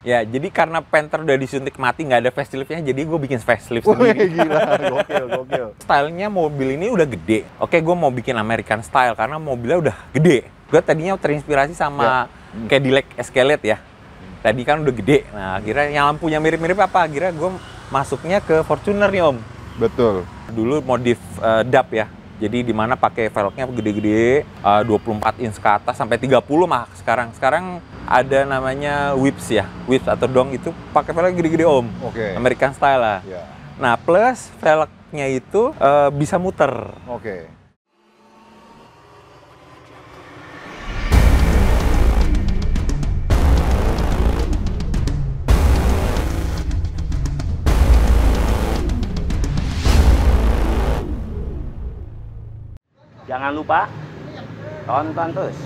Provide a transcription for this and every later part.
Ya, jadi karena Panther udah disuntik mati, nggak ada faceliftnya, jadi gue bikin facelift sendiri. Gila, gokil. Stylenya mobil ini udah gede. Oke, gue mau bikin American style karena mobilnya udah gede. Gue tadinya terinspirasi sama Cadillac Escalade ya. Tadi kan udah gede. Nah, akhirnya yang lampunya mirip-mirip apa? Akhirnya gue masuknya ke Fortuner nih, Om. Betul. Dulu modif dub ya. Jadi di mana pakai velgnya gede-gede, 24 inch ke atas sampai 30 mah sekarang. Sekarang ada namanya whips ya. Whips atau dong itu pakai velg gede-gede, Om. Oke. American style lah. Ya. Nah, plus velgnya itu bisa muter. Oke. Jangan lupa tonton terus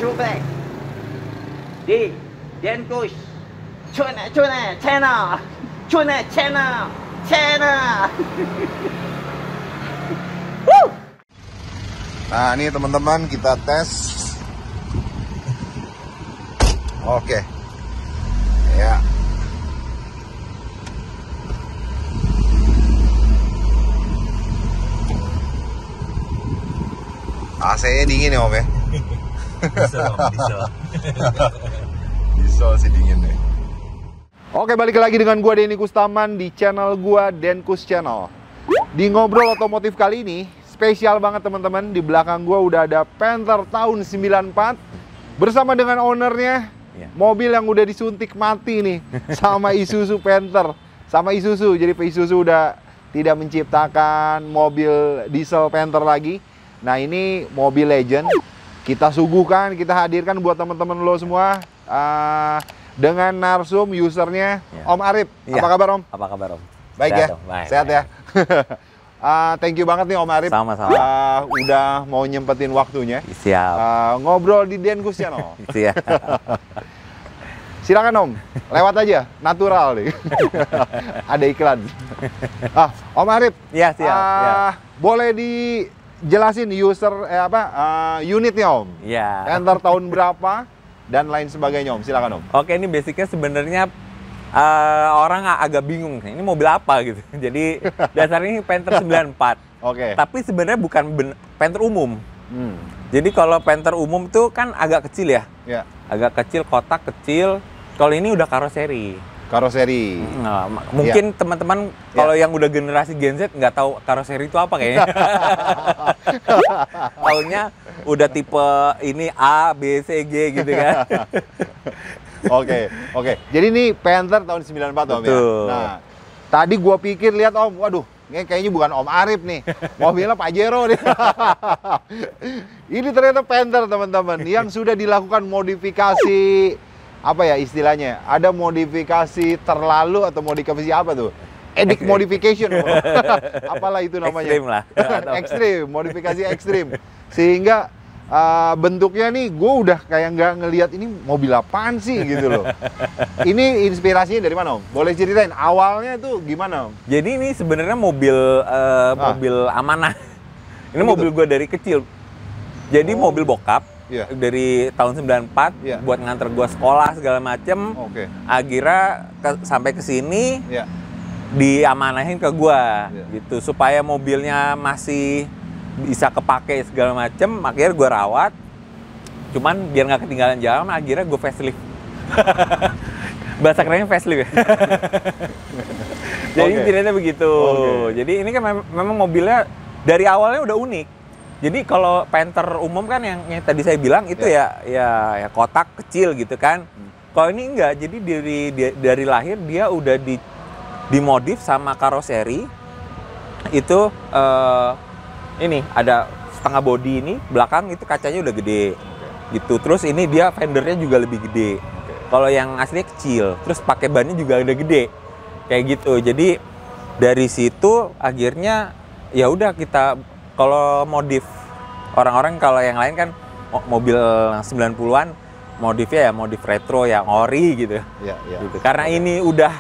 Subek di Denkus Channel. Nah, ini teman-teman kita tes. Oke. Ya. AC-nya dingin ya, Om ya? Diesel sih dingin deh. Oke, balik lagi dengan gua Denny Kustaman di channel gua Denkus Channel. Di ngobrol otomotif kali ini spesial banget teman-teman. Di belakang gua udah ada Panther tahun 94 bersama dengan ownernya. Mobil yang udah disuntik mati nih sama Isuzu Panther, sama Isuzu. Jadi Isuzu udah tidak menciptakan mobil diesel Panther lagi. Nah, ini mobil legend, kita suguhkan, kita hadirkan buat teman-teman lo semua dengan narsum usernya Om Arif. Apa kabar, Om? Apa kabar, Om? Baik Sehat, ya? Om. Baik, Sehat baik. ya? Thank you banget nih Om Arif. Sama-sama. Udah mau nyempetin waktunya. Siap. Ngobrol di Denkus Channel. Siap. Silakan Om, lewat aja, natural nih. Ada iklan. Om Arif. Iya, siap. Boleh dijelasin user unitnya Om? Iya. Panther tahun berapa dan lain sebagainya Om. Silakan Om. Oke, ini basicnya sebenarnya orang agak bingung. Ini mobil apa gitu. Jadi dasarnya ini Panther 94. Oke. Tapi sebenarnya bukan Panther umum. Jadi kalau Panther umum tuh kan agak kecil ya. Ya. Agak kecil, kotak kecil. Kalau ini udah karoseri. Karoseri. Nah, mungkin teman-teman kalau yang udah generasi Gen Z nggak tahu karoseri itu apa kayaknya. Taunya udah tipe ini A, B, C, G gitu kan. Oke. Jadi ini Panther tahun 94 Om ya. Betul. Nah, tadi gua pikir lihat Om, waduh, ini kayaknya bukan Om Arif nih. Mobilnya Pajero nih. Ini ternyata Panther teman-teman yang sudah dilakukan modifikasi apa ya istilahnya? Ada modifikasi terlalu atau modifikasi apa tuh? Edik modification. Apalah itu namanya? Ekstrim lah. Ekstrim, modifikasi ekstrim. Sehingga bentuknya nih gue udah kayak nggak ngelihat ini mobil apaan sih gitu loh. Ini inspirasinya dari mana Om? Boleh ceritain awalnya tuh gimana Om? Jadi ini sebenarnya mobil amanah. Ini mobil gue dari kecil. Jadi mobil bokap. Dari tahun 94 buat nganter gua sekolah segala macem. Akhirnya sampai ke sini diamanahin ke gua gitu supaya mobilnya masih bisa kepake segala macem. Akhirnya gua rawat. Cuman biar nggak ketinggalan jalan, akhirnya gua facelift. Bahasa kerennya facelift ya. Jadi ternyata begitu. Jadi ini kan memang mobilnya dari awalnya udah unik. Jadi kalau Panther umum kan yang tadi saya bilang itu ya kotak kecil gitu kan. Kalau ini enggak, jadi dari lahir dia udah dimodif sama karoseri. Itu ini ada setengah body ini, belakang itu kacanya udah gede. Gitu. Terus ini dia fendernya juga lebih gede. Kalau yang aslinya kecil, terus pakai bannya juga udah gede. Kayak gitu. Jadi dari situ akhirnya ya udah kita kalau modif orang-orang kalau yang lain kan mobil 90-an modifnya ya modif retro yang ori gitu. Gitu. Karena ini udah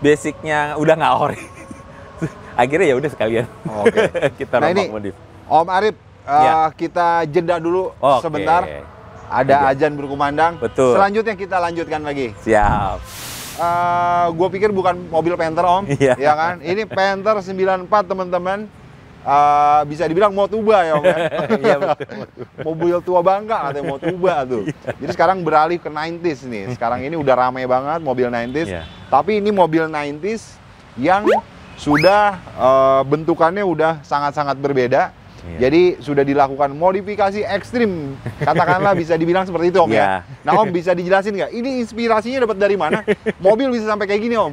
basicnya udah nggak ori. Akhirnya ya udah sekalian. Kita rombak modif. Om Arif, kita jeda dulu sebentar. Ada azan berkumandang. Betul. Selanjutnya kita lanjutkan lagi. Siap. Gue pikir bukan mobil Panther Om, Iya. ya kan? Ini Panther 94 teman-teman. Bisa dibilang Motuba ya Om ya. Iya betul. Mobil tua bangka katanya Motuba tuh. Jadi sekarang beralih ke 90s nih. Sekarang ini udah ramai banget mobil 90s. Iya. Tapi ini mobil 90s yang sudah bentukannya udah sangat-sangat berbeda. Iya. Jadi sudah dilakukan modifikasi ekstrim, katakanlah bisa dibilang seperti itu Om ya. Iya. Nah Om bisa dijelasin nggak? Ini inspirasinya dapat dari mana? Mobil bisa sampai kayak gini Om.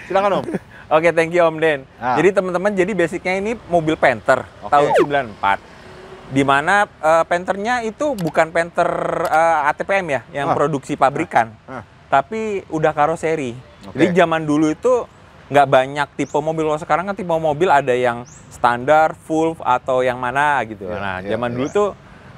Silakan Om. Oke, thank you Om Den. Ah. Jadi teman-teman, jadi basicnya ini mobil Panther Oke. tahun 94. Di mana Panthernya itu bukan Panther ATPM ya, yang produksi pabrikan. Tapi udah karoseri. Oke. Jadi zaman dulu itu nggak banyak tipe mobil. Kalau sekarang kan tipe mobil ada yang standar, full, atau yang mana gitu. Ya, Nah, ya, zaman ya. dulu tuh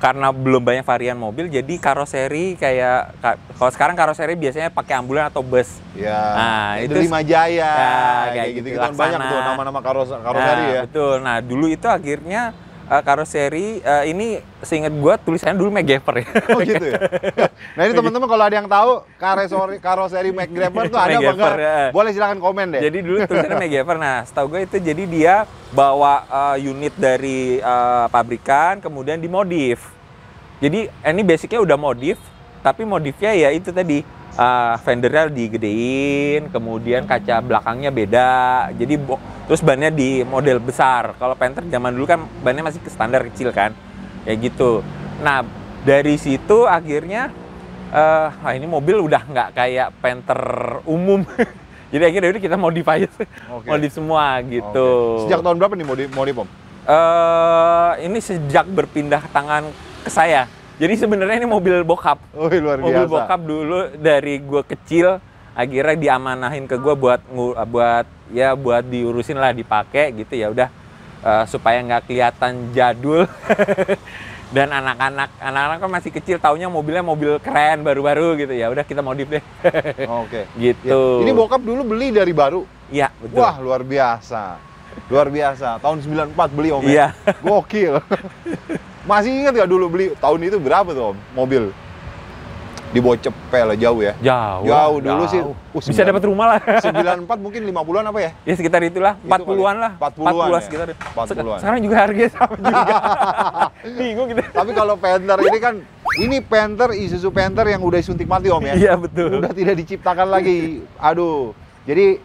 karena belum banyak varian mobil, jadi karoseri kayak kalau sekarang karoseri biasanya pakai ambulan atau bus. Ya, Nah, itu itu 5 Jaya, ya, kayak gitu kan Laksana. banyak tuh nama-nama karoseri Nah, ya. betul. Nah, dulu itu akhirnya karoseri ini seingat gua tulisannya dulu McGaffer ya. Oh gitu ya. Nah ini teman-teman kalau ada yang tahu karoseri McGrapper tuh ada apa McGrapper, enggak? ya. Boleh silakan komen deh. Jadi dulu tulisannya McGaffer. Nah, setahu gue itu jadi dia bawa unit dari pabrikan kemudian dimodif. Jadi ini basicnya udah modif, tapi modifnya ya itu tadi fendernya digedein, kemudian kaca belakangnya beda. Jadi terus bannya di model besar. Kalau Panther zaman dulu kan bannya masih standar kecil kan, kayak gitu. Nah dari situ akhirnya ini mobil udah nggak kayak Panther umum. Jadi akhirnya udah kita modify, modif semua gitu. Oke. Sejak tahun berapa nih modif Om? Ini sejak berpindah tangan ke saya. Jadi sebenarnya ini mobil bokap. Oh luar biasa. Mobil bokap dulu dari gue kecil, akhirnya diamanahin ke gue buat diurusin lah, dipakai gitu ya udah supaya nggak kelihatan jadul. Dan anak-anak kan masih kecil, taunya mobilnya mobil keren baru-baru gitu ya udah kita modif deh. Oke. Gitu. Ya. Ini bokap dulu beli dari baru. Iya betul. Wah luar biasa. Luar biasa. Tahun 94 beli Om. Iya. Ya? Gokil. Masih ingat nggak dulu beli tahun itu berapa tuh Om mobil? Di bawah Cepel jauh ya? Jauh dulu sih. Bisa dapat rumah lah. 94 mungkin 50-an apa ya? Ya sekitar itulah, 40-an lah. 40-an ya? sekitar. 40-an. Sekarang juga harganya sama juga. Bingung gitu. Tapi kalau Panther ini kan, ini Panther, Isuzu Panther yang udah disuntik mati Om ya? Iya betul. Udah tidak diciptakan lagi. Aduh. Jadi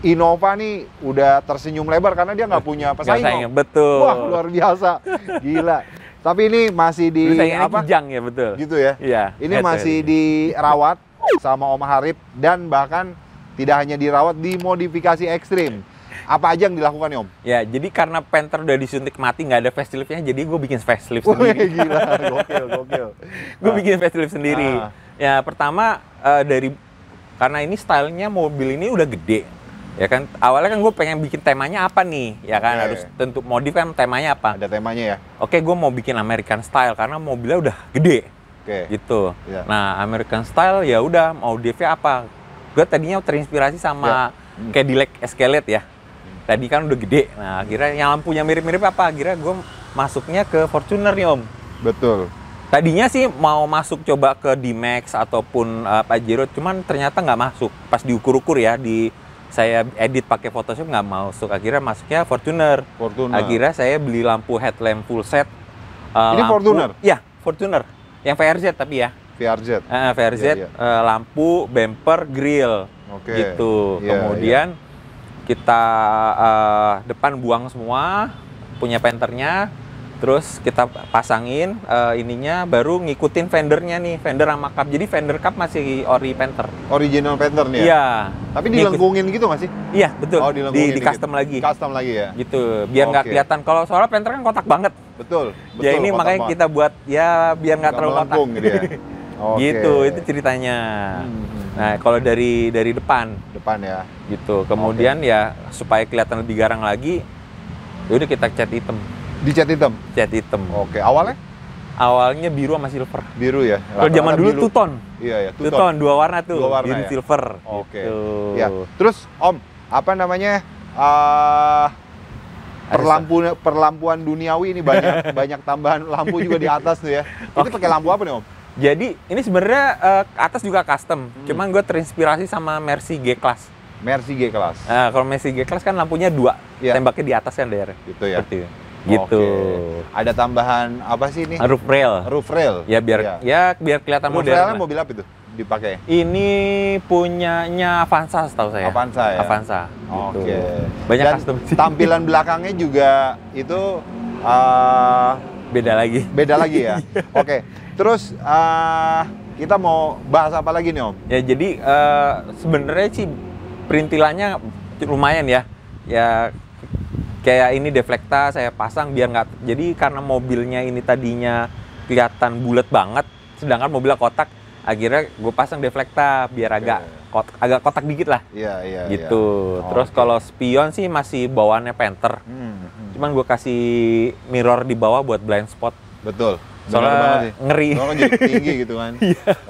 Innova nih udah tersenyum lebar karena dia nggak punya pesaing. Om. Betul. Wah luar biasa. Gila. Tapi ini masih di apa? Kijang ya betul. Gitu ya? Iya. Ini masih dirawat sama Om Harip dan bahkan tidak hanya dirawat, dimodifikasi ekstrim. Apa aja yang dilakukan nih Om? Ya, jadi karena Panther udah disuntik mati, nggak ada facelift-nya, jadi gue bikin facelift sendiri. Gila, gokil. Gue bikin facelift sendiri. Ya, pertama karena ini stylenya mobil ini udah gede. Ya kan, awalnya kan gue pengen bikin temanya apa nih, ya kan, harus tentu modif kan temanya apa. Ada temanya ya? Oke, gue mau bikin American style karena mobilnya udah gede. Gitu. Ya. Nah, American style ya udah mau modifnya apa? Gue tadinya terinspirasi sama Cadillac Escalade ya. Tadi kan udah gede. Nah, akhirnya yang lampunya mirip-mirip apa? Akhirnya gue masuknya ke Fortuner nih Om. Betul. Tadinya sih mau masuk coba ke D-Max ataupun Pajero, cuman ternyata nggak masuk. Pas diukur-ukur ya, saya edit pakai Photoshop nggak masuk. Akhirnya masuknya Fortuner. Akhirnya saya beli lampu headlamp full set. Ini Fortuner? Iya, Fortuner. Yang VRZ tapi ya. VRZ? VRZ, lampu, bumper, grill. Gitu. Kemudian kita depan buang semua, punya Panthernya. Terus kita pasangin ininya, baru ngikutin fendernya nih, fender sama cup. Jadi fender cup masih ori Panther. Original Panther nih ya? Iya. Tapi dilengkungin gitu nggak sih? Iya, betul. Oh, di custom lagi. Custom lagi ya? Gitu, biar nggak kelihatan. Kalau soalnya Panther kan kotak banget. Betul. Ya ini makanya kita buat ya biar nggak terlalu kotak. Gitu ya? Gitu, itu ceritanya. Nah, kalau dari depan. Depan ya? Gitu. Kemudian ya supaya kelihatan lebih garang lagi, udah kita cat hitam. Dicat hitam? Cat hitam. Oke, awalnya? Awalnya biru sama silver. Biru ya? Kalau zaman dulu two tone. Iya ya, two tone, dua warna tuh. Dua warna biru ya? silver. Oke. Gitu. Ya. Terus Om, apa namanya? perlampuan duniawi ini banyak tambahan lampu juga di atas tuh ya. Itu pakai lampu apa nih Om? Jadi ini sebenarnya atas juga custom, cuman gue terinspirasi sama Mercy G-Class. Mercy G-Class. Nah, kalau Mercy G-Class kan lampunya 2, tembaknya di atas kan daerah. Gitu ya. Seperti gitu. Oke. Ada tambahan apa sih ini? Roof rail. Roof rail. Ya biar biar kelihatan Roof modern. railnya lah. mobil apa itu dipakai? Ini punyanya Avanza setahu saya. Avanza ya. Avanza. Oke. Gitu. Banyak Dan custom sih. tampilan belakangnya juga itu Beda lagi. beda lagi ya. Oke. Terus kita mau bahas apa lagi nih Om? Ya jadi sebenarnya sih perintilannya lumayan ya. Ya kayak ini deflekta saya pasang biar nggak, jadi karena mobilnya ini tadinya kelihatan bulat banget, sedangkan mobilnya kotak, akhirnya gue pasang deflekta biar agak kotak dikit lah. Iya. Gitu. Terus kalau spion sih masih bawaannya Panther. Cuman gue kasih mirror di bawah buat blind spot. Betul. Soalnya ngeri. Soalnya kan jadi tinggi gitu kan.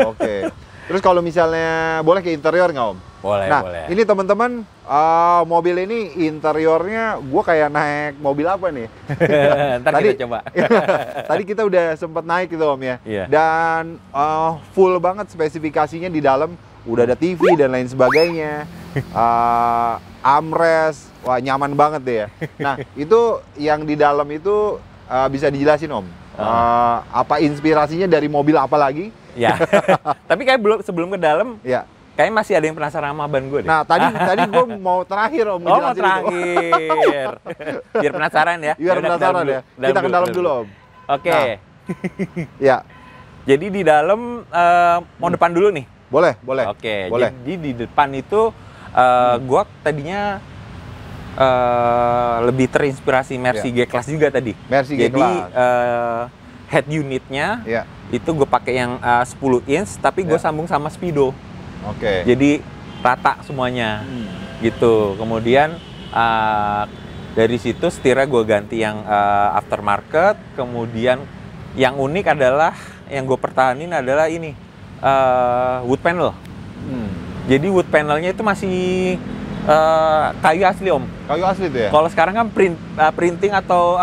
Oke. Terus kalau misalnya boleh ke interior nggak Om? Boleh, nah, boleh. ini teman-teman mobil ini interiornya gue kayak naik mobil apa nih? Ntar kita coba. Tadi kita udah sempat naik gitu Om ya. Iya. Dan full banget spesifikasinya di dalam. Udah ada TV dan lain sebagainya. Armrest, wah nyaman banget deh ya. Nah, itu yang di dalam itu bisa dijelasin Om. Apa inspirasinya dari mobil apa lagi? Ya. Tapi kayak sebelum ke dalam, Ya. kayaknya masih ada yang penasaran sama ban gue deh. Nah, tadi gue mau terakhir Om. Oh, mau ngejelasin itu. terakhir. Biar penasaran ya. Biar penasaran ya. Kita ke dalam dulu Om. Oke. Nah. Ya, Jadi di dalam mau depan dulu nih. boleh. Oke. Boleh. Jadi di depan itu gua tadinya lebih terinspirasi Mercy G-Class juga tadi. Mercy Jadi G-Class. head unitnya Ya. itu gue pakai yang 10 inch, tapi gue Ya. sambung sama Speedo. Oke. Jadi rata semuanya. Gitu. Kemudian dari situ setirnya gue ganti yang aftermarket. Kemudian yang unik adalah yang gue pertahanin adalah ini wood panel. Jadi wood panelnya itu masih kayu asli Om. Kayu asli tuh ya? Kalau sekarang kan printing atau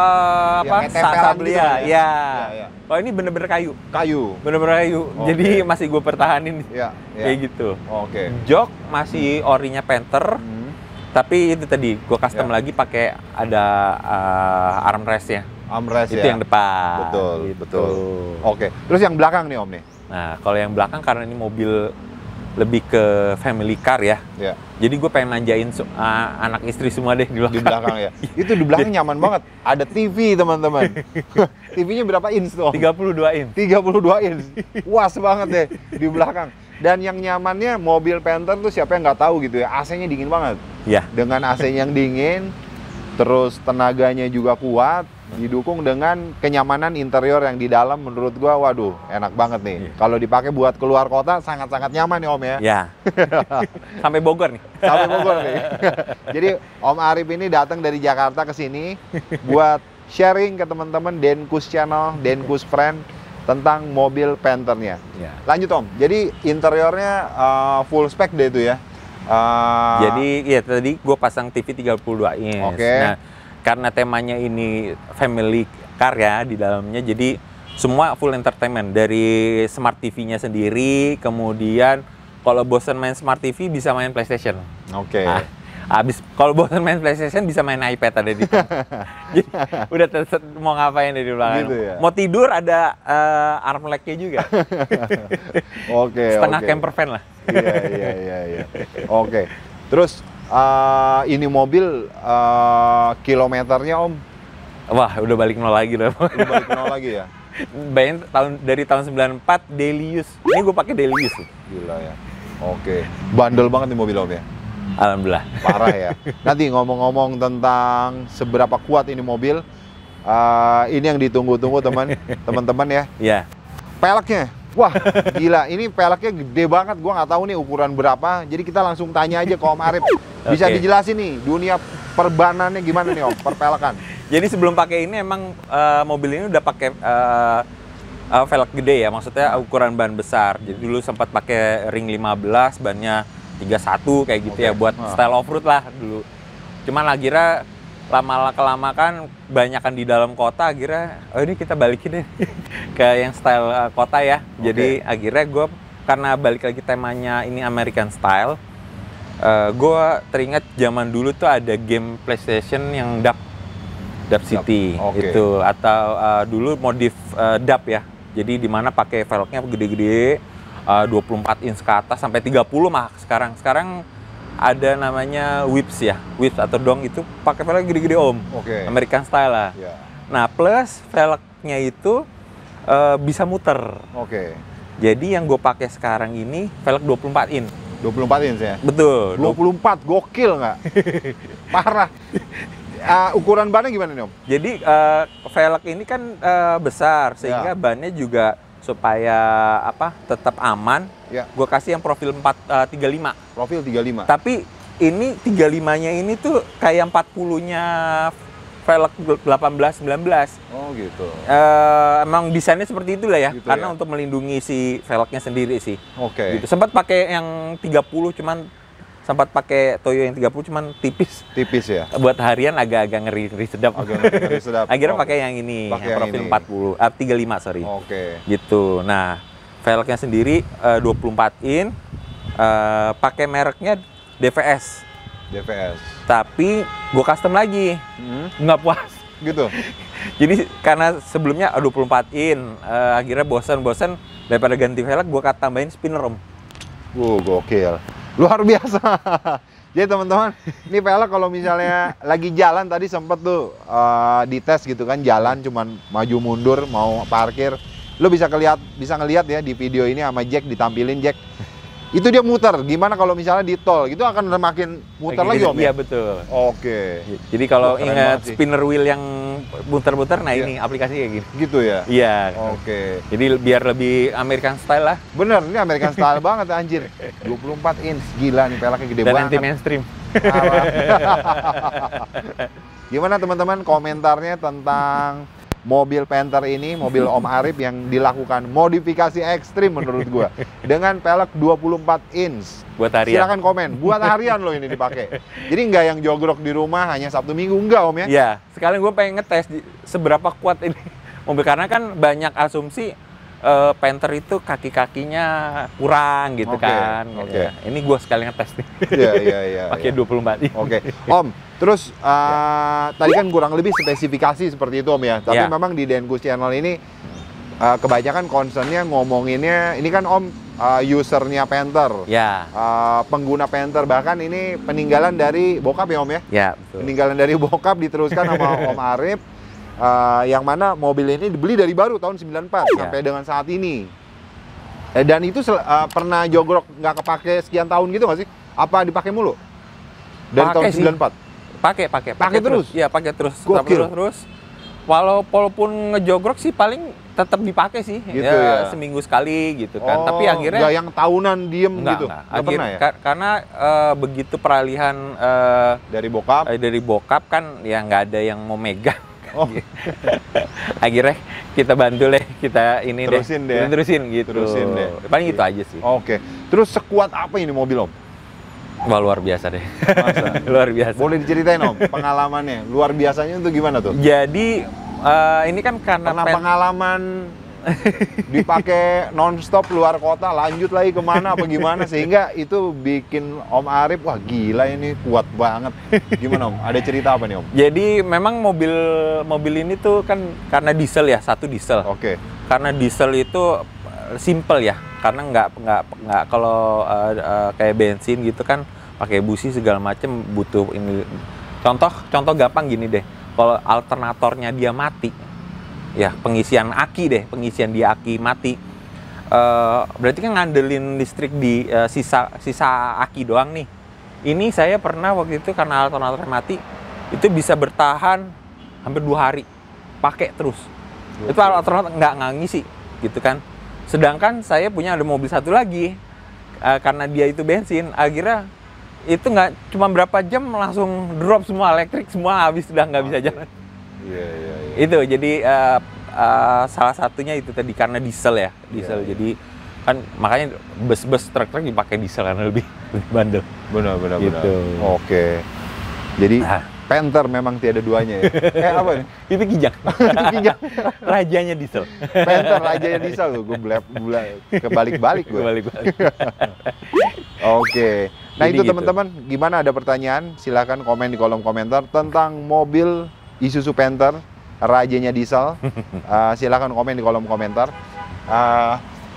kayak tempelan gitu ya. kan ya? Ya. Kalau ini bener-bener kayu. Kayu. Bener-bener kayu. Oke. Jadi masih gue pertahanin. Ya. Kayak gitu. Oke. Jok masih orinya Panther. Tapi itu tadi gue custom Ya. lagi pakai ada armrestnya. Armrest Itu ya? yang depan. Betul, Gitu. betul. Oke. Terus yang belakang nih Om nih? Nah kalau yang belakang karena ini mobil lebih ke family car ya. Ya. Jadi gue pengen nanjain anak istri semua deh di belakang. Di belakang ya. Itu di belakang nyaman banget. Ada TV teman-teman. TV-nya berapa inch tuh Om? 32 in. 32 inch. Puas banget deh di belakang. Dan yang nyamannya mobil Panther tuh siapa yang nggak tahu gitu ya. AC-nya dingin banget. Ya. Dengan AC yang dingin, terus tenaganya juga kuat, didukung dengan kenyamanan interior yang di dalam, menurut gua waduh enak banget nih. Kalau dipakai buat keluar kota sangat-sangat nyaman nih Om ya. Ya. Sampai Bogor nih. Sampai Bogor nih. Jadi Om Arif ini datang dari Jakarta ke sini buat sharing ke teman-teman Denkus Channel, Denkus Friend tentang mobil Panther-nya. Ya. Lanjut Om. Jadi interiornya full spec deh itu ya. Jadi ya tadi gue pasang TV 32 inch. Oke. Nah, karena temanya ini family car ya di dalamnya, jadi semua full entertainment dari smart TV-nya sendiri. Kemudian kalau bosan main smart TV bisa main PlayStation. Oke. Nah, abis kalau bosan main PlayStation bisa main iPad ada di depan. Jadi udah mau ngapain dari belakang. Gitu ya? Mau tidur ada arm leg-nya juga. Oke. Setengah oke. camper van lah. Iya. Oke. Terus ini mobil kilometernya Om Wah, udah balik nol lagi loh. udah balik nol lagi ya? Bayangin dari tahun 94 daily use. Ini gue pakai daily use tuh. Gila ya. Oke. Bandel banget nih mobil Om ya. Alhamdulillah. Parah ya. Nanti ngomong-ngomong tentang seberapa kuat ini mobil, ini yang ditunggu-tunggu teman-teman ya. Iya. Peleknya, wah gila. Ini peleknya gede banget. Gua nggak tahu nih ukuran berapa. Jadi kita langsung tanya aja ke Om Arif. Bisa Oke. dijelasin nih dunia perbanannya gimana nih Om, perpelekan. Jadi sebelum pakai ini emang mobil ini udah pakai velg gede ya, maksudnya ukuran ban besar. Jadi dulu sempat pakai ring 15, bannya 31 kayak gitu Oke. ya buat style off-road lah dulu. Cuman akhirnya lama-kelamaan banyakan di dalam kota, akhirnya oh ini kita balikin deh ke yang style kota ya. Jadi akhirnya gue karena balik lagi temanya ini American style, gue teringat zaman dulu tuh ada game PlayStation yang Dub City itu, atau dulu modif Dub ya. Jadi dimana pakai velgnya gede-gede, 24 inch ke atas sampai 30 mah sekarang. Sekarang ada namanya whips ya, whips atau dong, itu pakai velg gede-gede om, American style lah. Nah plus velgnya itu bisa muter. Jadi yang gue pakai sekarang ini velg 24 in. 24 inch ya? Betul. 24, gokil nggak? Parah. Ukuran bannya gimana nih om? Jadi velg ini kan besar sehingga bannya juga supaya tetap aman. Gue kasih yang profil 35. Profil 35. Tapi ini 35-nya ini tuh kayak 40-nya velg 18 19. Oh gitu. Emang desainnya seperti itulah ya, gitu karena untuk melindungi si velgnya sendiri sih. Gitu. Sempat pakai yang 30 cuman sempat pakai Toyo yang 30 cuman tipis. Tipis ya. Buat harian agak-agak ngeri sedap. Ngeri sedap. Akhirnya pakai yang ini, yang profil 35 sorry. Gitu. Nah, velgnya sendiri 24 in, pakai mereknya DVS. Tapi gue custom lagi, nggak puas. Gitu. Jadi karena sebelumnya 24 in, akhirnya bosan daripada ganti velg, gue tambahin spinner om. Gokil. Luar biasa. Jadi teman-teman, ini velg kalau misalnya lagi jalan tadi sempet tuh dites gitu kan, jalan cuman maju mundur mau parkir, lo bisa ngeliat ya di video ini sama Jack, ditampilin Jack. Itu dia muter. Gimana kalau misalnya di tol, itu akan makin muter lagi om ya? Iya betul. Jadi Jadi kalau ingat spinner wheel yang muter-muter, nah ini aplikasi kayak gini. Gitu ya? Iya. Jadi biar lebih American style lah. Bener, ini American style banget anjir. 24 inch, gila nih velgnya gede banget. Dan anti mainstream. Gimana teman-teman komentarnya tentang mobil Panther ini, mobil Om Arif yang dilakukan modifikasi ekstrim menurut gua dengan velg 24 inch. Buat harian. Silakan komen. Buat harian loh ini dipakai. Jadi nggak yang jogrok di rumah hanya Sabtu Minggu, enggak om ya? Iya. Sekalian gue pengen ngetes seberapa kuat ini mobil, karena kan banyak asumsi Panther itu kaki-kakinya kurang gitu kan. Ya, ini gue sekalian ngetes nih. Iya. Pakai 24 inch. Om, terus tadi kan kurang lebih spesifikasi seperti itu om ya. Tapi memang di Denkus Channel ini kebanyakan concernnya ngomonginnya, ini kan om usernya Panther, pengguna Panther, bahkan ini peninggalan dari bokap ya om ya? Ya betul. Peninggalan dari bokap diteruskan sama Om Arif. Yang mana mobil ini dibeli dari baru tahun 94 sampai dengan saat ini. Dan itu pernah jogrok nggak kepake sekian tahun gitu nggak sih? Apa dipakai mulu? Dari tahun 94? Pakai terus? Iya, pakai terus. Terus. Walaupun ngejogrok sih paling tetap dipakai sih. Gitu ya. Seminggu sekali gitu kan. Tapi akhirnya nggak yang tahunan diem gitu? Nggak pernah ya? Karena begitu peralihan dari bokap kan ya nggak ada yang mau megang. Akhirnya kita bantu deh, kita ini terusin gitu. Paling itu aja sih. Terus sekuat apa ini mobil om? Wah, luar biasa deh. Luar biasa. Boleh diceritain om pengalamannya? Luar biasanya itu gimana tuh? Jadi ini kan karena pengalaman dipakai nonstop luar kota, lanjut lagi kemana apa gimana, sehingga itu bikin Om Arif wah gila ini kuat banget. Gimana om? Ada cerita apa nih om? Jadi memang mobil ini tuh kan karena diesel ya, satu diesel. Karena diesel itu simple ya, karena nggak kalau kayak bensin gitu kan pakai busi segala macem butuh ini. Contoh gampang gini deh, kalau alternatornya dia mati. Ya, pengisian dia aki mati. Berarti kan ngandelin listrik di sisa aki doang nih. Ini saya pernah waktu itu karena alternatornya mati, itu bisa bertahan hampir 2 hari. Pakai terus. Itu alternator nggak ngisi gitu kan. Sedangkan saya punya ada mobil satu lagi, karena dia itu bensin, akhirnya itu nggak cuma berapa jam langsung drop semua, elektrik semua habis, sudah nggak bisa jalan. Itu jadi salah satunya itu tadi karena diesel ya, jadi kan makanya bus-bus truk-truk dipakai diesel karena lebih bandel. Benar. Gitu. Jadi Panther memang tiada duanya ya. Apa nih? Itu Kijang. Itu Kijang. Rajanya diesel. Panther rajanya diesel tuh. Gue kebalik-balik gue. Kebalik-balik. Oke. Nah Jadi itu gitu. teman-teman, gimana, ada pertanyaan? Silakan komen di kolom komentar tentang mobil Isuzu Panther rajanya diesel. Silakan komen di kolom komentar.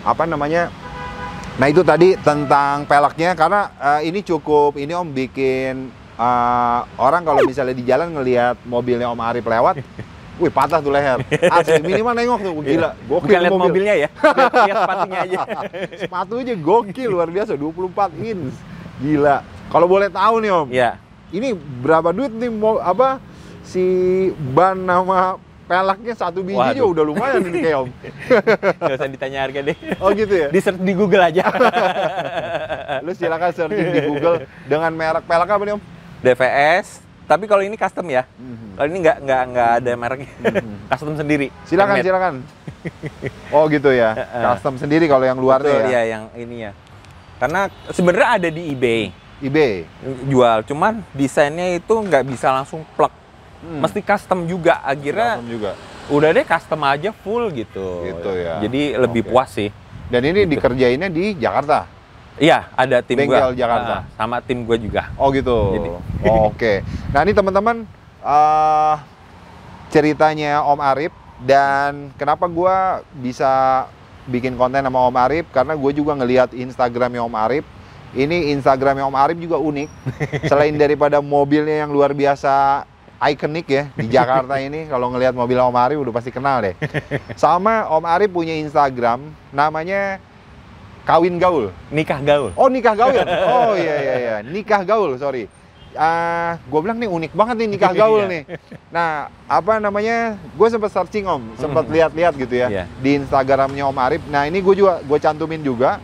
Apa namanya? Nah itu tadi tentang peleknya, karena ini cukup, ini Om bikin orang kalau misalnya di jalan ngelihat mobilnya Om Arif lewat, wih patah tuh leher. Asli, minimal nengok tuh, gila. Gokil Bukan lihat mobil. mobilnya ya, lihat sepatunya aja. Sepatunya gokil, luar biasa, 24 inch. Gila. Kalau boleh tahu nih Om, Iya. ini berapa duit nih si ban nama peleknya satu biji aja Waduh. udah lumayan ini kayak Om. Gak usah ditanya harga deh. Oh gitu ya? Di search di Google aja. Lu silakan searching di Google dengan merek pelek apa nih Om? DVS. Tapi kalau ini custom ya. Kalau ini nggak ada mereknya. Custom sendiri. Silakan, Handmade. silakan. Oh gitu ya, custom sendiri kalau yang luarnya Betul, ya. iya, yang ini ya. Karena sebenarnya ada di eBay eBay. jual, cuman desainnya itu nggak bisa langsung plug. Mesti custom juga. Akhirnya Custom juga. udah deh custom aja full gitu. Gitu ya. Jadi lebih Oke. puas sih. Dan ini dikerjainnya di Jakarta. Iya, ada tim Bengkel gua. Jakarta. Sama tim gua juga. Oh gitu. Jadi- Oh, oke. Nah ini teman-teman, ceritanya Om Arif, dan kenapa gua bisa bikin konten sama Om Arif, karena gue juga ngelihat Instagramnya Om Arif. Ini Instagramnya Om Arif juga unik. Selain daripada mobilnya yang luar biasa ikonik ya di Jakarta ini, kalau ngelihat mobil Om Arif udah pasti kenal deh. Sama Om Arif punya Instagram namanya Kawin Gaul. Nikah gaul. Oh, Nikah Gaul. Oh iya, Nikah Gaul, sorry. Gue bilang nih unik banget nih Nikah Gaul nih. Nah, apa namanya? Gue sempat searching Om, sempat lihat-lihat gitu ya Iya. di Instagramnya Om Arif. Nah, ini gue cantumin juga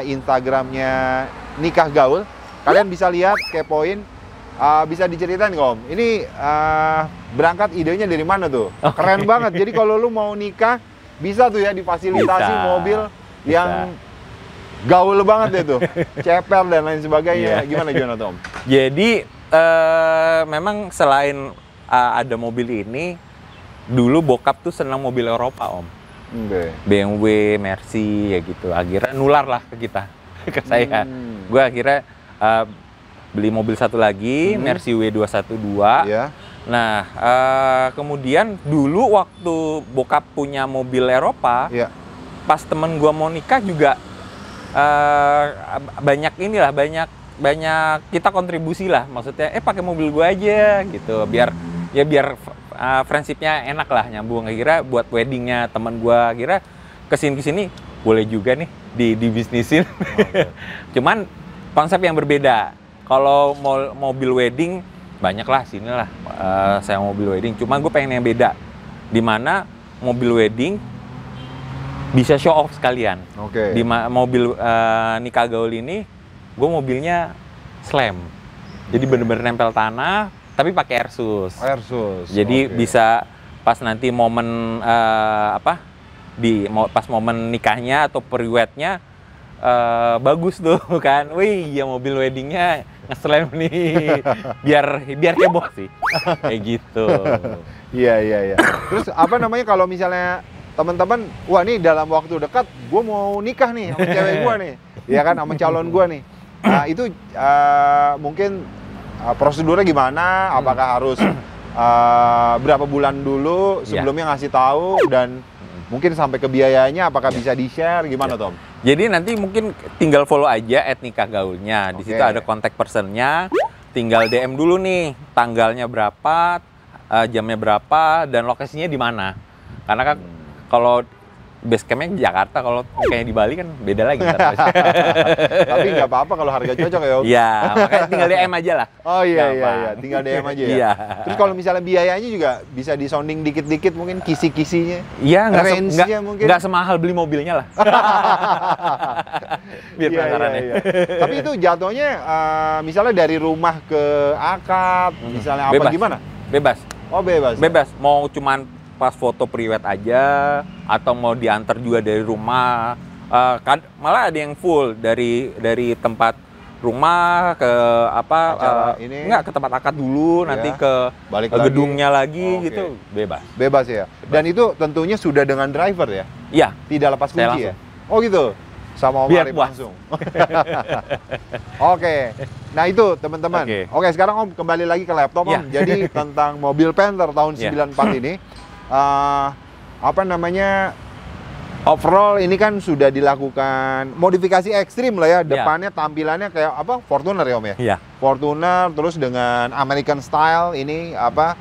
Instagramnya Nikah Gaul. Kalian bisa lihat, kepoin. Bisa diceritain nggak Om? Ini berangkat idenya dari mana tuh? Keren banget. Jadi kalau lu mau nikah, bisa tuh ya difasilitasi Bisa. mobil Bisa. yang gaul banget ya tuh, ceper dan lain sebagainya. Iya. Gimana Tom? Jadi memang selain ada mobil ini, dulu bokap tuh senang mobil Eropa Om. Oke. BMW, Mercy ya gitu. Akhirnya nular lah ke kita, ke saya. Gue akhirnya beli mobil satu lagi, Mercy W212. Ya. Nah, kemudian dulu waktu bokap punya mobil Eropa, Ya. pas temen gua mau nikah juga banyak kita kontribusi lah, maksudnya pakai mobil gua aja gitu, biar friendshipnya enak lah, nyambung. Akhirnya buat weddingnya temen gua, akhirnya kesini boleh juga nih dibisnisin. Okay. Cuman konsep yang berbeda. Kalau mobil wedding banyak lah, sini lah saya mobil wedding. Cuman gue pengen yang beda, dimana mobil wedding bisa show off sekalian. Oke. Di mobil Nikah Gaul ini, gue mobilnya slam. Jadi bener-bener nempel tanah, tapi pakai Airsus. Airsus. Jadi Oke. bisa pas nanti momen pas momen nikahnya atau pre-wednya bagus tuh kan. Wih, ya mobil weddingnya nge-slam nih. biar heboh sih. Kayak gitu. Iya. Terus apa namanya kalau misalnya teman-teman, wah nih dalam waktu dekat gue mau nikah nih sama cewek gue nih, ya kan, sama calon gue nih. Nah, itu mungkin prosedurnya gimana? Apakah harus berapa bulan dulu sebelumnya ngasih tahu, dan mungkin sampai ke biayanya apakah bisa di-share gimana Tom? Jadi nanti mungkin tinggal follow aja @nikah gaulnya. Di situ Oke. ada kontak personnya. Tinggal DM dulu nih, tanggalnya berapa, jamnya berapa, dan lokasinya di mana. Karena kan kalau base campnya di Jakarta, kalau kayak di Bali kan beda lagi. Tapi nggak apa-apa kalau harga cocok ya Om. Iya, makanya tinggal DM aja lah. Oh iya, Gampang. tinggal DM aja ya. Iya. Terus kalau misalnya biayanya juga bisa disounding dikit-dikit, mungkin kisi-kisinya. Iya, Range-nya mungkin. nggak semahal beli mobilnya lah. Biar Iya, penasaran ya. iya. Tapi itu jatuhnya misalnya dari rumah ke akad, misalnya apa Bebas. gimana? Bebas. Oh bebas. Bebas, mau cuman pas foto priwet aja, atau mau diantar juga dari rumah. Malah ada yang full dari tempat rumah, ke apa ini enggak ke tempat akad dulu, nanti ke balik gedungnya lagi Oke. gitu, bebas. Bebas ya. Dan itu tentunya sudah dengan driver ya? Iya, Tidak lepas Saya kunci ya? Oh gitu? Sama Om Biar Arif puas. langsung? Oke. Nah itu teman-teman. Oke, sekarang Om kembali lagi ke laptop Om. Iya. Jadi tentang mobil Panther tahun Iya. 94 ini, apa namanya, overall ini kan sudah dilakukan modifikasi ekstrim lah ya. Depannya tampilannya kayak apa? Fortuner ya Om ya? Iya. Fortuner terus dengan American style ini apa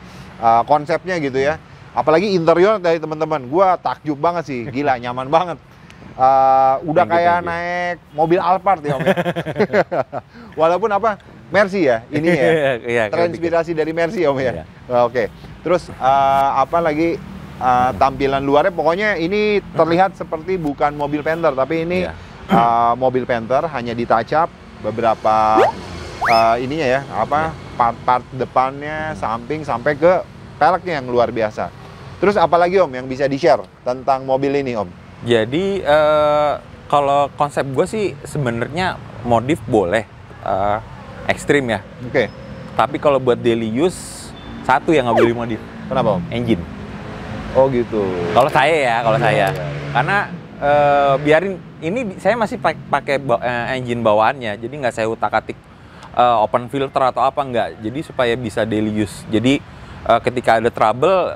konsepnya gitu ya. Apalagi interior dari teman-teman, gua takjub banget sih, gila nyaman banget. Udah Thank you, kayak thank you. naik mobil Alphard ya Om ya. Walaupun apa Mercy ya ini ya. Iya, Terinspirasi dari Mercy Om ya. Iya. Oke. Terus apa lagi tampilan luarnya, pokoknya ini terlihat seperti bukan mobil Panther tapi ini Iya. mobil Panther, hanya di touch up beberapa ininya ya, apa part-part depannya, samping sampai ke peleknya yang luar biasa. Terus apalagi Om yang bisa di-share tentang mobil ini Om? Jadi kalau konsep gue sih sebenarnya modif boleh ekstrim ya. Oke. Tapi kalau buat daily use satu yang nggak boleh modif, Kenapa Om? engine. Oh gitu. Kalau saya ya, kalau Iya, saya. iya, iya. Karena biarin ini saya masih pakai engine bawaannya, jadi nggak saya utak-atik open filter atau apa nggak. Jadi supaya bisa daily use. Jadi ketika ada trouble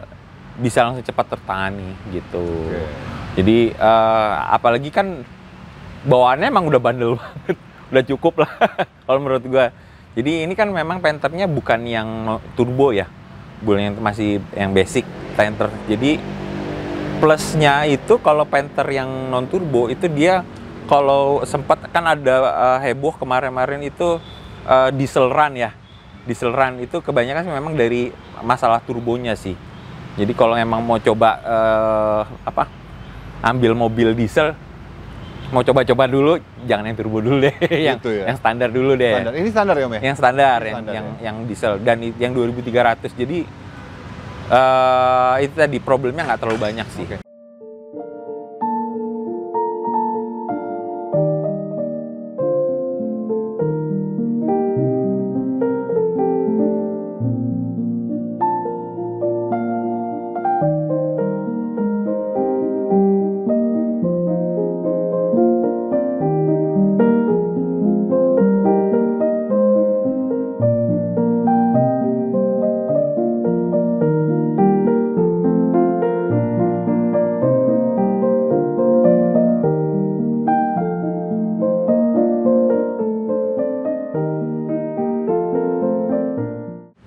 bisa langsung cepat tertangani gitu. Oke. Jadi apalagi kan bawaannya emang udah bandel banget, udah cukup lah kalau menurut gua. Jadi ini kan memang Panther-nya bukan yang turbo ya, bukan yang masih yang basic Panther. Jadi plusnya itu kalau Panther yang non turbo itu dia kalau sempat kan ada heboh kemarin-kemarin itu diesel run ya. Diesel run itu kebanyakan sih memang dari masalah turbonya sih. Jadi kalau emang mau coba ambil mobil diesel, mau coba-coba dulu, jangan yang turbo dulu deh, Gitu ya? yang standar dulu deh. Standar. Ini standar ya Om ya? Yang standar, Ini standar, yang diesel dan yang 2300. Jadi itu tadi problemnya nggak terlalu banyak sih. Oke.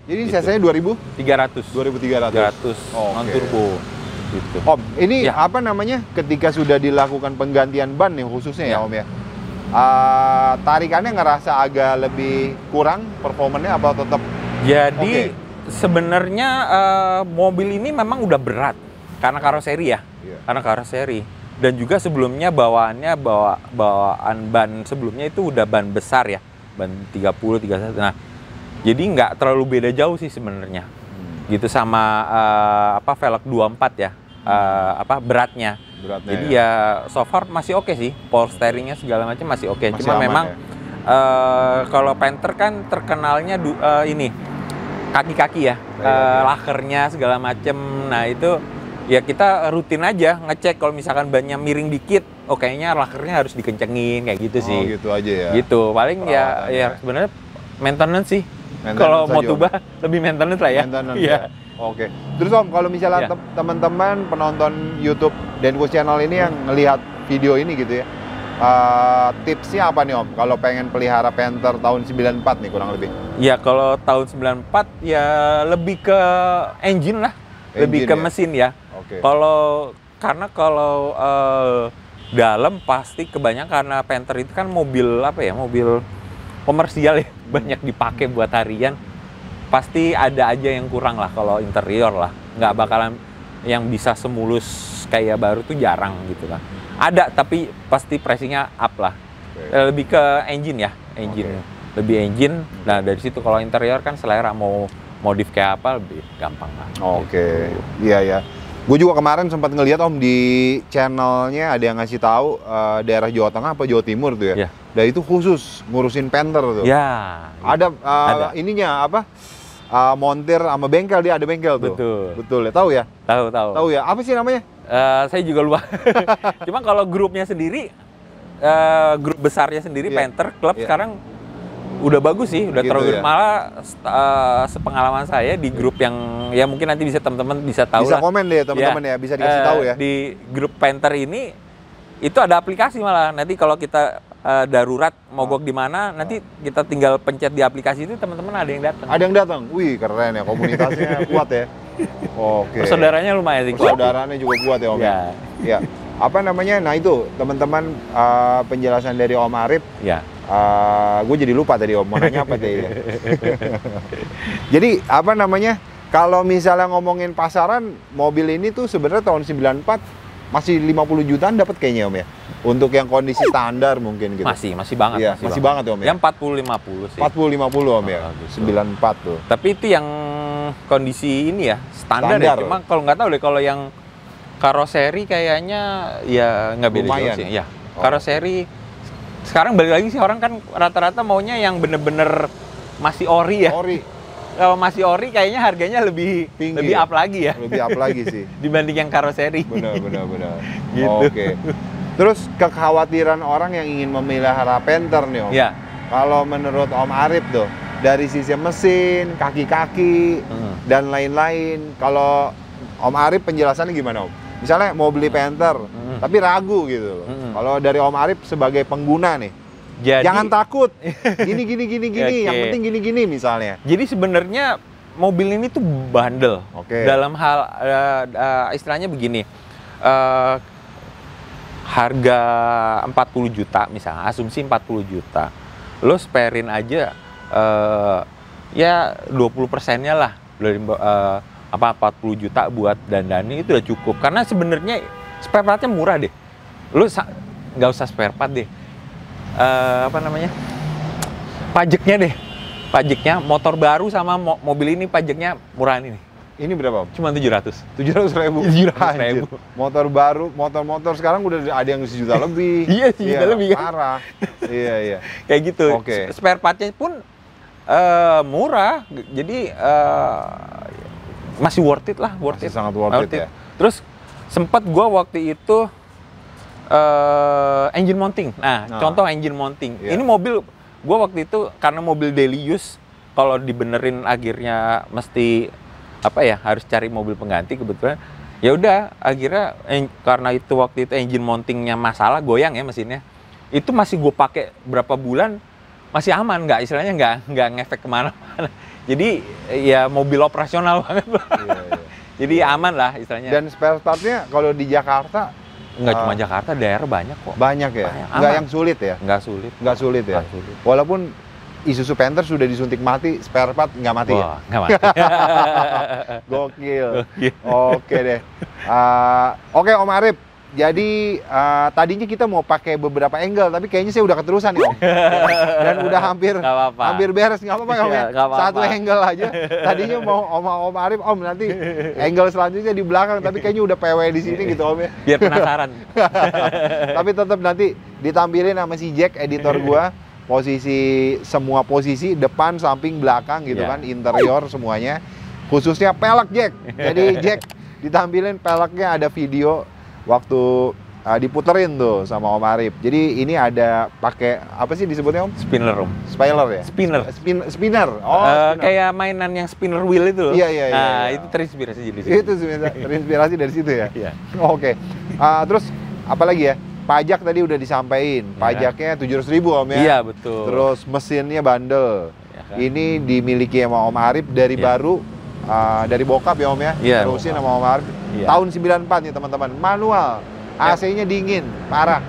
Jadi cc-nya 2000? 300. 2300. 300 Oke. non turbo gitu. Om, ini Ya. apa namanya ketika sudah dilakukan penggantian ban nih khususnya ya Ya. Om ya? Tarikannya ngerasa agak lebih kurang performanya apa tetap? Jadi Oke. sebenarnya mobil ini memang udah berat karena karoseri ya. Iya. Karena karoseri. Dan juga sebelumnya bawaannya bawaan ban sebelumnya itu udah ban besar ya. Ban 30, 31. Nah, jadi nggak terlalu beda jauh sih sebenarnya. Gitu sama velg 24 ya. Beratnya. Beratnya Jadi ya so far masih oke sih. Power steeringnya segala macam masih oke. Masih Cuma aman memang ya? kalau Panther kan terkenalnya ini kaki-kaki ya, lakernya segala macem. Nah itu ya kita rutin aja ngecek kalau misalkan bannya miring dikit, oh kayaknya lakernya harus dikencengin kayak gitu sih. Oh gitu aja ya? Gitu, paling ya Perawatannya. sebenarnya maintenance sih. Maintenance Kalau aja, mau Om. tuba lebih maintenance lah ya. Maintenance Iya. ya? Oke. Terus Om, kalau misalnya Ya. teman-teman penonton YouTube Denkus Channel ini yang ngelihat video ini gitu ya, tipsnya apa nih Om? Kalau pengen pelihara Panther tahun 94 nih kurang lebih. Ya kalau tahun 94 ya lebih ke engine lah, lebih Engine ke ya? mesin ya. Oke. Karena kalau dalam pasti kebanyakan karena Panther itu kan mobil mobil komersial ya, banyak dipakai buat harian. Pasti ada aja yang kurang lah kalau interior lah, nggak bakalan yang bisa semulus kayak baru tuh jarang gitu kan. Ada tapi pasti pricingnya up lah. Oke. Lebih ke engine ya, engine. Lebih engine. Nah dari situ kalau interior kan selera mau modif kayak apa lebih gampang lah. Oke, Gitu. iya ya. Gue juga kemarin sempat ngeliat Om di channelnya ada yang ngasih tahu daerah Jawa Tengah apa Jawa Timur tuh ya. Iya. Dan itu khusus ngurusin Panther tuh. Ya. Ada, Ada. ininya apa? Montir sama bengkel, dia ada bengkel tuh. Betul. Betul ya, tahu ya? Tahu. Tahu ya. Apa sih namanya? Saya juga lupa. Cuma kalau grupnya sendiri, grup besarnya sendiri, Iya. Panther Club Iya. sekarang udah bagus sih, udah Gitu terlalu ya. malah sepengalaman saya di grup yang ya mungkin nanti bisa teman-teman bisa tahu Bisa lah. komen deh teman-teman ya, bisa dikasih tahu ya. Di grup Panther ini itu ada aplikasi malah. Nanti kalau kita darurat mogok di mana, nanti kita tinggal pencet di aplikasi itu teman-teman ada yang datang. Ada yang datang. Wih, keren ya, komunitasnya kuat ya. Oke. Persaudaranya lumayan sih. Persaudaranya juga kuat ya Om ya. Ya. Ya. Apa namanya? Nah itu teman-teman, penjelasan dari Om Arif. Ya. Gue jadi lupa tadi Om, mau nanya apa tadi? Jadi apa namanya? Kalau misalnya ngomongin pasaran, mobil ini tuh sebenarnya tahun 94 masih 50 jutaan dapat kayaknya Om ya. Untuk yang kondisi standar mungkin gitu. Masih banget. Iya, masih banget ya Om ya. Yang 40-50 sih. 40-50 Om ya. Gitu. 94 tuh. Tapi itu yang kondisi ini ya, standar Standar. ya. Cuma kalau nggak tahu deh, kalau yang karoseri kayaknya ya nggak beda Lumayan. jauh sih. Ya, Oh. karoseri sekarang balik lagi sih orang kan rata-rata maunya yang bener-bener masih ori ya. Ori Kalau masih ori kayaknya harganya lebih Tinggi lebih ya? up lagi ya lebih up lagi sih. dibanding yang karoseri. Benar. Gitu. Oke. Terus kekhawatiran orang yang ingin memelihara Panther nih Om. Ya. Kalau menurut Om Arif tuh, dari sisi mesin, kaki-kaki, dan lain-lain. Kalau Om Arif penjelasannya gimana Om? Misalnya mau beli Panther, tapi ragu gitu loh. Kalau dari Om Arif sebagai pengguna nih, Jadi, jangan takut. Gini. Yang Oke. penting gini misalnya. Jadi sebenarnya mobil ini tuh bandel. Oke. Dalam hal istilahnya begini. Harga 40 juta misalnya, asumsi 40 juta. Lo sparein aja ya 20%-nya lah dari 40 juta buat dandani itu udah cukup. Karena sebenarnya spare part-nya murah deh. Lo nggak usah spare part deh. Apa namanya? Pajaknya deh. Pajaknya motor baru sama mobil ini pajaknya murahan ini. Ini berapa Om? Cuma 700. 700.000. 700.000. Anjir. Motor baru, motor sekarang udah ada yang sejuta lebih. Iya, sejuta lebih kan. Parah. Iya. Kayak gitu. Oke. Spare part-nya pun murah. Jadi masih worth it lah, Masih sangat worth it ya. Terus sempat gua waktu itu engine mounting. Nah, contoh engine mounting. Iya. Ini mobil gua waktu itu karena mobil daily use, kalau dibenerin akhirnya mesti harus cari mobil pengganti kebetulan. Ya udah, akhirnya karena itu waktu itu engine mountingnya masalah, goyang ya mesinnya. Itu masih gue pakai berapa bulan masih aman, istilahnya nggak ngefek kemana-mana. Jadi ya mobil operasional banget. Iya. Jadi aman lah istilahnya. Dan spare partnya kalau di Jakarta Nggak cuma Jakarta, daerah banyak kok. banyak ya. Banyak. Nggak Aman. yang sulit ya. Nggak sulit. Nggak sulit ya. Nggak sulit. Walaupun Isuzu Panther sudah disuntik mati, spare part nggak mati ya. Wah, nggak mati. Gokil. Gokil. Oke deh. Oke Om Arif. Jadi tadinya kita mau pakai beberapa angle, tapi kayaknya saya udah keterusan nih Om. Dan udah hampir Nggak apa-apa. hampir beres, nggak apa-apa Om ya. Iya, nggak apa-apa. Satu angle aja. Tadinya mau Om Arif, Om nanti angle selanjutnya di belakang, tapi kayaknya udah PW di sini gitu Om ya. Biar penasaran. Tapi tetap nanti ditampilin sama si Jack editor gua semua posisi depan, samping, belakang gitu Iya. kan, interior semuanya. Khususnya pelek Jack. Jadi Jack ditampilin peleknya, ada video waktu diputerin tuh sama Om Arif. Jadi ini ada pakai apa sih disebutnya Om? Spinner, Om. Spoiler ya? Spinner. Spinner. Oh, spinner. Kayak mainan yang spinner wheel itu loh. Iya, iya, iya, Nah, iya. itu terinspirasi jadi. Itu sebenarnya terinspirasi dari situ ya. Iya. Oke. Terus apa lagi ya? Pajak tadi udah disampaikan. Pajaknya 700.000 Om ya. Iya, betul. Terus mesinnya bandel. Ya kan? Ini dimiliki sama Om Arif dari Iya. baru, dari bokap ya Om ya. Iya, Terusin bokap. sama Om Arif. Iya. Tahun 94 nih teman-teman. Manual. Ya. AC-nya dingin, parah.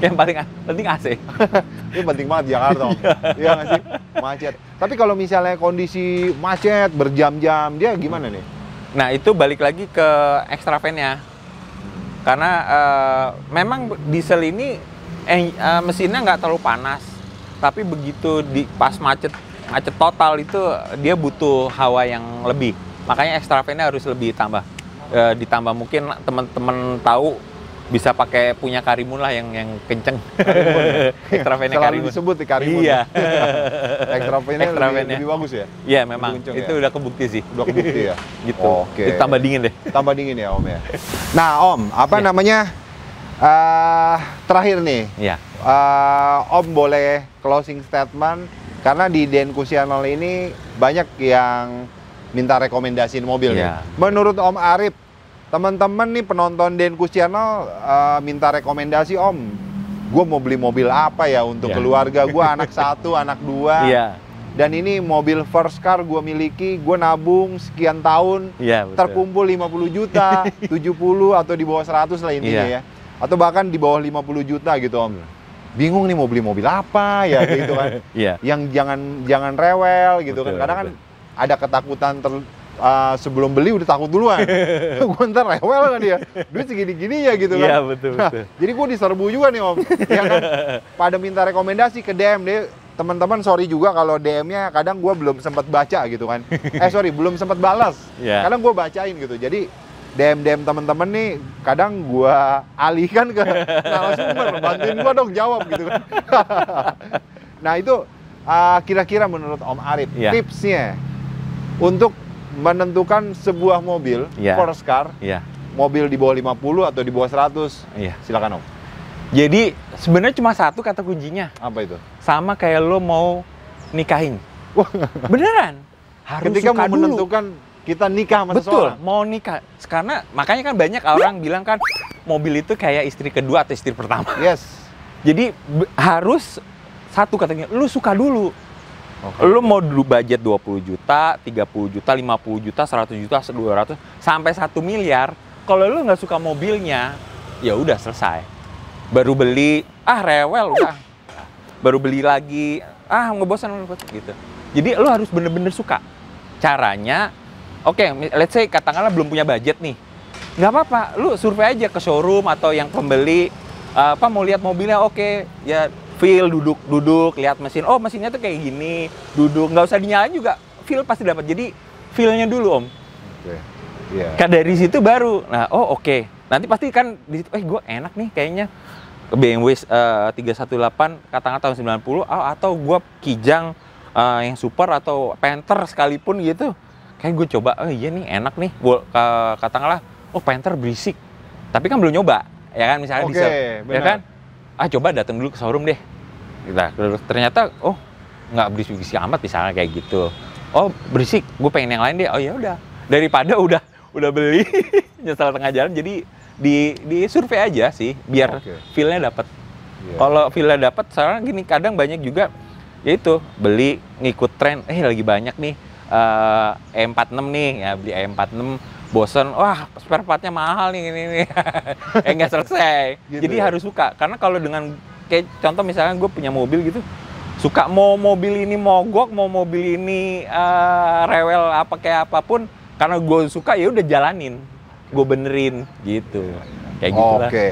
Yang paling penting AC. Ini penting banget di Jakarta Om. Iya nggak sih? Macet. Tapi kalau misalnya kondisi macet berjam-jam, dia gimana nih? Nah, itu balik lagi ke extra fan-nya. Karena memang diesel ini mesinnya nggak terlalu panas. Tapi begitu pas macet total itu dia butuh hawa yang lebih. Makanya extra fan-nya harus lebih ditambah mungkin teman-teman tahu bisa pakai punya Karimun lah yang kenceng. Extra van-nya Selalu Karimun. disebut di Karimun. Iya. Extra van-nya lebih bagus ya? Iya memang, kenceng itu ya? udah kebukti sih. Udah kebukti ya? Gitu. Oke. Itu tambah dingin deh. Tambah dingin ya Om ya? Nah Om, apa Iya. namanya, terakhir nih, Iya. Om boleh closing statement, karena di Denkus Channel ini banyak yang minta rekomendasiin mobil Iya. nih. Menurut Om Arif, teman-teman nih penonton Denkus Channel minta rekomendasi, Om, gue mau beli mobil apa ya untuk Iya. keluarga gue, anak 1, anak 2. Iya. Dan ini mobil first car gue miliki, gue nabung sekian tahun, Iya, betul. terkumpul 50 juta, 70 atau di bawah 100 lah intinya Iya. ya. Atau bahkan di bawah 50 juta gitu Om. Bingung nih mau beli mobil apa ya gitu kan. Iya. Yang jangan rewel gitu Betul, kan. Kadang kan betul. ada ketakutan sebelum beli udah takut duluan. Gue ntar rewel kan dia. Duit segini-gini ya gitu kan. Iya, betul, Nah, betul. jadi gue diserbu juga nih Om. Ya kan? Pada minta rekomendasi ke DM deh. Teman-teman sorry juga kalau DM-nya kadang gue belum sempat baca gitu kan. Sorry, belum sempat balas. Iya. Kadang gue bacain gitu. Jadi DM teman-teman nih kadang gue alihkan ke narasumber, bantuin gue dong jawab gitu kan. Nah itu kira-kira menurut Om Arif, Iya. tipsnya untuk menentukan sebuah mobil Iya. first car, Iya. mobil di bawah 50 atau di bawah 100, Iya. silakan Om. Jadi sebenarnya cuma satu kata kuncinya. Apa itu? Sama kayak lo mau nikahin. Beneran. Harus Ketika suka mau dulu. menentukan kita nikah sama Betul, seseorang. mau nikah. Karena makanya kan banyak orang bilang kan mobil itu kayak istri kedua atau istri pertama. Yes. Jadi harus satu katanya, lu suka dulu. Oke. Lu mau dulu budget 20 juta, 30 juta, 50 juta, 100 juta, 200, sampai 1 miliar. Kalau lu nggak suka mobilnya, ya udah selesai. Baru beli, rewel udah. Baru beli lagi, ngebosan gitu. Jadi lu harus bener-bener suka. Caranya, oke, let's say katakanlah belum punya budget nih. Nggak apa-apa, lu survei aja ke showroom atau yang pembeli, mau lihat mobilnya, oke, ya feel, duduk, lihat mesin, oh mesinnya tuh kayak gini, duduk, nggak usah dinyalain juga, feel pasti dapat. Jadi feel-nya dulu Om. Oke. Iya. Kan dari situ baru, nah oke. Nanti pasti kan di situ, gue enak nih kayaknya BMW 318 katakanlah tahun 90, atau gue Kijang yang super atau Panther sekalipun gitu. Kayak gue coba, iya nih enak nih, katakanlah, Panther berisik. Tapi kan belum nyoba, ya kan misalnya Oke, diesel, benar. ya kan? Coba datang dulu ke showroom deh. Nah, ternyata, nggak berisik-berisik amat misalnya kayak gitu. Berisik, gue pengen yang lain deh. Oh ya udah, daripada udah beli nyesel tengah jalan, jadi di survei aja sih, biar Oke. feel-nya dapat. Iya. Kalau feel-nya dapat, sekarang gini, kadang banyak juga, yaitu beli ngikut tren. Lagi banyak nih E46 nih, ya beli E46, bosen, wah spare part-nya mahal nih, ini. Nggak selesai. Gitu Jadi ya? harus suka, karena kalau dengan kayak contoh misalnya gue punya mobil gitu, suka mau mobil ini mogok, mau mobil ini rewel apa kayak apapun, karena gue suka ya udah jalanin, gue benerin gitu, kayak gitu lah. Oke.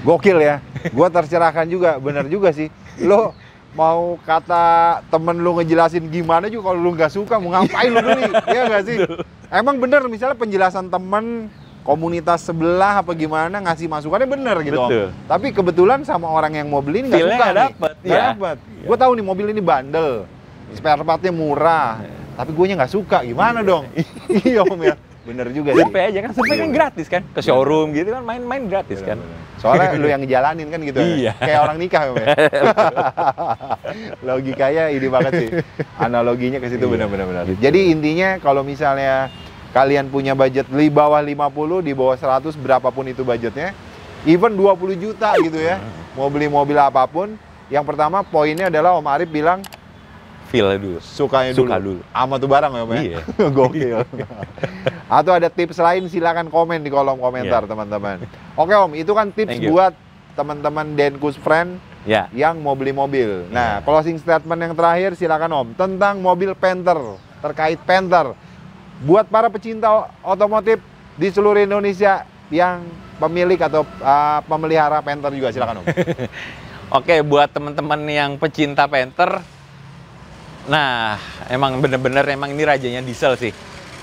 Gokil ya. Gua tercerahkan juga, bener juga sih. Lo mau kata temen lu ngejelasin gimana juga kalau lu nggak suka mau ngapain lu beli, ya nggak sih? Emang bener misalnya penjelasan temen komunitas sebelah apa gimana ngasih masukannya bener gitu Om. Betul. Tapi kebetulan sama orang yang mau beli ini nggak Feel-nya suka nggak nih. dapet, Nggak ya. dapet. Gue tahu nih mobil ini bandel, spare partnya murah, tapi gue nya nggak suka, gimana dong? Iya Om ya, bener juga sih. Survei aja kan, survei kan gratis kan, ke showroom gitu kan, main-main gratis kan. Soalnya lu yang ngejalanin kan gitu Iya. ya. Kayak orang nikah Om ya. Logikanya ini banget sih. Analoginya ke situ Iya, benar-benar. gitu. Jadi intinya kalau misalnya kalian punya budget di bawah 50, di bawah 100 berapapun itu budgetnya, even 20 juta gitu ya. Mau beli mobil apapun, yang pertama poinnya adalah Om Arif bilang Feel dulu. sukanya Suka dulu. dulu. Sama tuh barang ya Om ya. Iya. Gokil. Atau ada tips lain silakan komen di kolom komentar Iya. teman-teman. Oke Om, itu kan tips Thank you. buat teman-teman Denkus Friend Ya. yang mau beli mobil. Nah, Iya. closing statement yang terakhir silakan Om tentang mobil Panther, terkait Panther. Buat para pecinta otomotif di seluruh Indonesia yang pemilik atau pemelihara Panther juga silakan Om. Oke, buat teman-teman yang pecinta Panther, nah emang bener-bener emang ini rajanya diesel sih.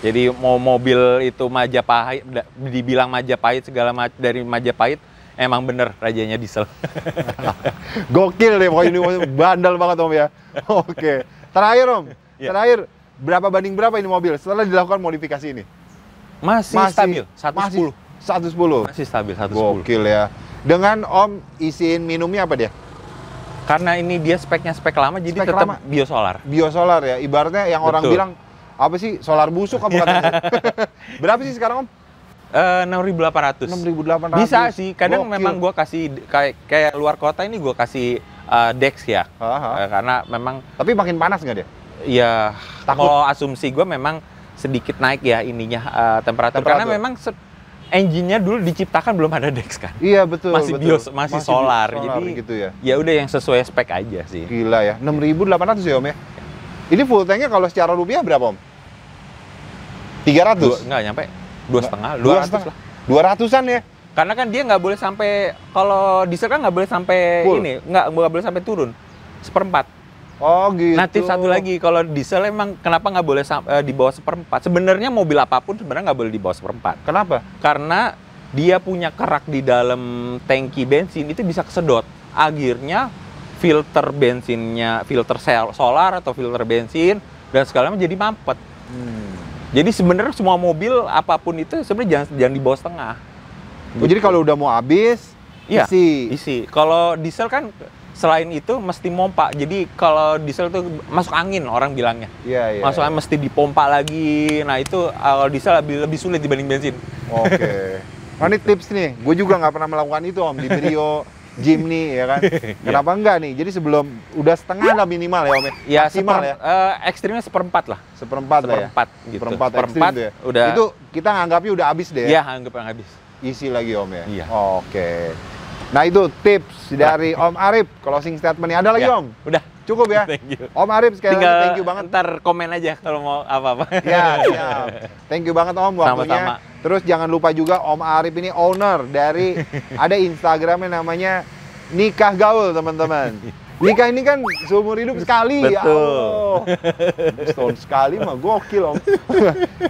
Jadi mau mobil itu Majapahit, dibilang Majapahit dari Majapahit, emang bener rajanya diesel. Gokil deh, pokoknya ini bandel banget Om ya. Oke. Terakhir Om, Ya. terakhir berapa banding berapa ini mobil setelah dilakukan modifikasi ini? Masih stabil, 110. 110. Masih stabil, 110. Gokil ya. Dengan Om isiin minumnya apa dia? Karena ini dia speknya spek lama, jadi Spek tetap lama. biosolar. Biosolar ya, ibaratnya yang orang Betul. bilang apa sih, solar busuk apa katanya? Berapa sih sekarang Om? 6.800. 6.800. Bisa sih, kadang Gokil. memang gua kasih kayak luar kota ini gua kasih Dex ya. Aha. Karena memang Tapi makin panas nggak dia? ya Takut. kalau asumsi gua memang sedikit naik ya ininya temperatur. Karena Temperatur. memang engine-nya dulu diciptakan belum ada Dex kan. Iya betul. Masih betul. masih solar. Jadi gitu ya. ya udah yang sesuai spek aja sih. Gila ya, 6.800 ya Om ya? Ini full tanknya kalau secara rupiah berapa Om? 300? Enggak nyampe 2,5, 200 lah. 200-an ya? Karena kan dia nggak boleh sampai, kalau diesel kan nggak boleh sampai Full. ini, nggak boleh sampai turun 1/4. Oh gitu. Nah, tips satu lagi, kalau diesel emang kenapa nggak boleh di bawah 1/4? Sebenarnya mobil apapun sebenarnya nggak boleh di bawah 1/4. Kenapa? Karena dia punya kerak di dalam tangki bensin itu bisa kesedot. Akhirnya filter bensinnya, filter solar atau filter bensin dan segala macam jadi mampet. Jadi sebenarnya semua mobil apapun itu sebenarnya jangan di bawah setengah. Oh, jadi kalau udah mau habis, Iya, isi. isi. Kalau diesel kan selain itu mesti mompa. Jadi kalau diesel tuh masuk angin orang bilangnya. Iya, iya. Masuk angin mesti dipompa lagi. Nah itu kalau diesel lebih sulit dibanding bensin. Oke. Nah, ini tips nih. Gue juga nggak pernah melakukan itu Om di Brio, Jimny ya kan. Kenapa enggak nih? Jadi sebelum udah setengah lah minimal ya Om ya. Ya, Maksimal ya. ekstrimnya 1/4 lah. 1/4 lah ya. 1/4 gitu. 1/4 ekstrim tuh ya. udah. Itu kita nganggapnya udah habis deh ya. Ya anggap yang habis. Isi lagi Om ya. Iya. Oke. Nah itu tips dari Om Arif. Closing statement-nya ada lagi Ya, Om? Udah. Cukup ya. Thank you. Om Arif sekali lagi Tinggal thank you banget. ntar komen aja kalau mau apa-apa. Ya, siap. Thank you banget Om waktunya. Sama-sama. Terus jangan lupa juga Om Arif ini owner dari ada Instagramnya namanya Nikah Gaul teman-teman. Nikah ini kan seumur hidup sekali. Ya Betul. Allah. Setahun sekali mah gokil Om.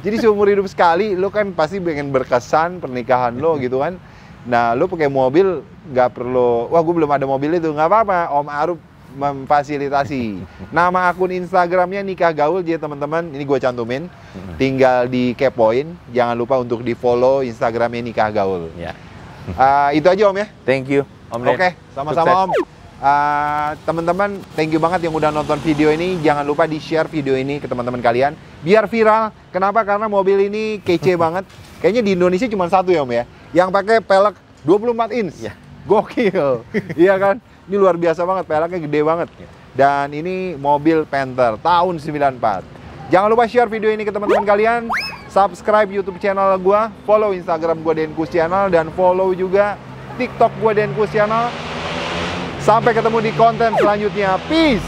Jadi seumur hidup sekali lo kan pasti pengen berkesan pernikahan lo gitu kan. Nah lo pakai mobil nggak perlu, wah gue belum ada mobil itu, nggak apa-apa. Om Arif memfasilitasi. Nama akun Instagramnya Nikah Gaul jadi teman-teman, ini gue cantumin. Tinggal di kepoin, jangan lupa untuk di follow Instagramnya Nikah Gaul. Ya. Itu aja Om ya. Thank you, Om Den. Oke, sama-sama Sukses. Om. Teman-teman, thank you banget yang udah nonton video ini. Jangan lupa di share video ini ke teman-teman kalian biar viral. Kenapa? Karena mobil ini kece banget. Kayaknya di Indonesia cuma satu ya Om ya, yang pakai pelek 24 inch. Ya. Gokil. Iya kan? Ini luar biasa banget, peleknya gede banget. Dan ini mobil Panther tahun 94. Jangan lupa share video ini ke teman-teman kalian. Subscribe YouTube channel gua, follow Instagram gua Denkus Channel, dan follow juga TikTok gua Denkus Channel. Sampai ketemu di konten selanjutnya. Peace.